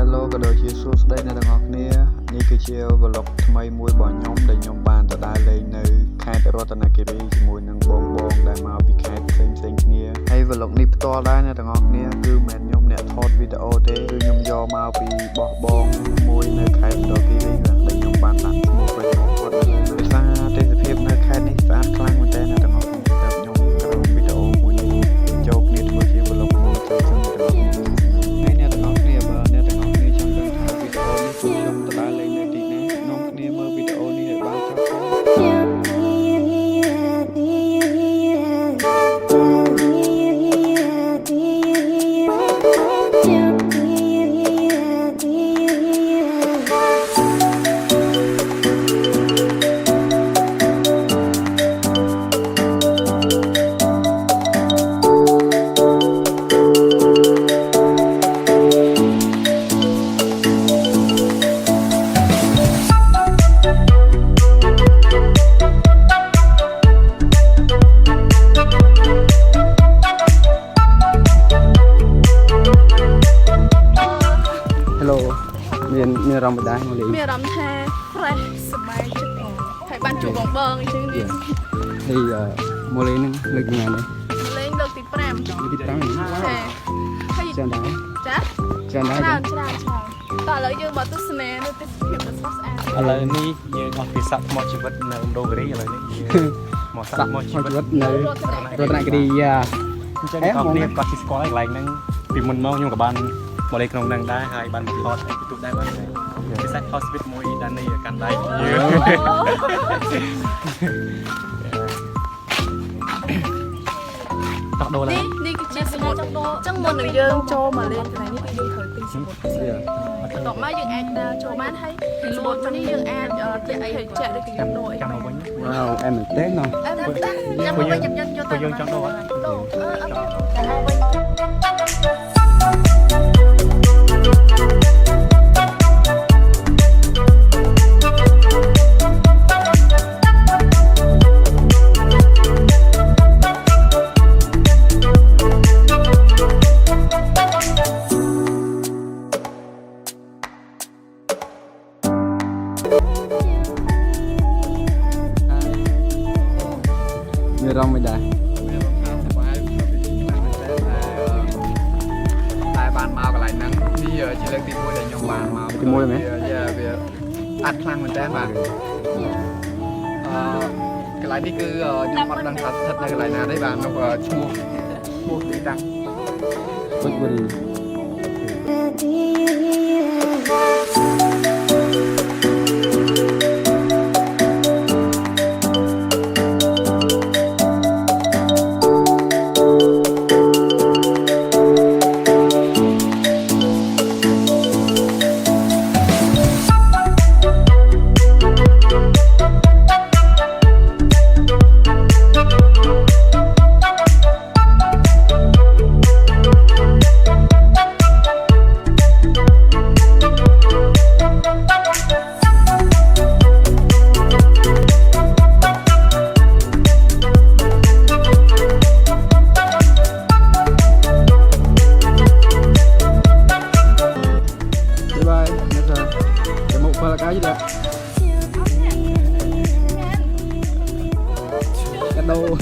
Hello ក៏ដូចជាសួស្តីអ្នកទាំងអស់គ្នានេះគឺជា vlog ថ្មីមួយរបស់ខ្ញុំដែលខ្ញុំបានទៅដើរលេងនៅខេត្តរតនគិរីជាមួយនឹងបងដែលមកពីខេត្តផ្សេងគ្នាហើយ vlog នេះផ្ទាល់ដែរអ្នកទាំងអស់គ្នាគឺមិនខ្ញុំអ្នកថតវីដេអូទេគឺខ្ញុំយកមកពីបោះបងមួយនៅខេត្តរតនគិរីដែលខ្ញុំបានដាក់ឈ្មោះFacebookគាត់នៅលើដោយសារទេសភាពនៅខេត្តនេះស្អាតខ្លាំងមែនទែនអ្នកទាំងអស់គ្នាតែខ្ញុំក្រុមវីដេអូមួយនេះចូលគ្នាធ្វើជា vlog មួយចូលខ្ញុំទាំងអស់គ្នាហើយអ្នកទាំងអស់គ្នាបើអ្នកទាំងអស់គ្នាចង់ដឹងថាវីដេអូនេះខ្ញុំទៅដើរលេងនៅទីណានាំគ្នាមើលវីដេអូនេះឲ្យបានចប់ផងមានអារម្មណ៍មិនដែរមកលេងមានអារម្មណ៍ថា fresh សប្បាយចិត្តហើយបានជួបបងអញ្ចឹងនេះហើយមកលេងនឹងលើកទីណានេះមកលេងលើកទី5លើកទី5ហើយច្រើនដែរចាច្រើនដែរច្រើនតើឥឡូវយើងមកទស្សនានៅទេសភាពដ៏ស្រស់ស្អាតឥឡូវនេះយើងអស់ពីសាក់មកជីវិតនៅរតនគិរីឥឡូវនេះមកសាក់មកជីវិតនៅរតនគិរីអញ្ចឹងបងប្អូនគាត់ស្គាល់ហើយកន្លែងហ្នឹងពីមុនមកខ្ញុំក៏បានមកលេងក្នុងនឹងដែរហើយបានមកថតពីទូដែរបានពិសេសថតស្វីតមួយដានីកាន់ដៃតោះដូរឡើយនេះគឺជាសមុទ្រអញ្ចឹងមុននឹងយើងចូលមកលេងកន្លែងនេះគឺយើងត្រូវទិញសមុទ្របន្ទាប់មកយើងអាចដើរចូលបានហើយសមុទ្រនេះយើងអាចទិញអីឲ្យចាក់ឬក៏ញ៉ាំដូរអីបានវ៉ាវអែមមែនទេណោះអែមមែនទេញ៉ាំមកវិញយើងយកទៅយើងចង់ដូរដូរចាំមកវិញមានរំមិនដែរមានរំថាសប្បាយពីខ្លាំងមែនតើតែបានមកកន្លែងហ្នឹងនេះជាលើកទី1ដែលខ្ញុំបានមកទី1មែនវាអាត់ខ្លាំងមែនតើបាទកន្លែងនេះគឺខ្ញុំអត់ដឹងថាស្ថិតនៅកន្លែងណាទេបាទនោះឈ្មោះទីតាំងពុជបុរីcái gì đấy cái đâu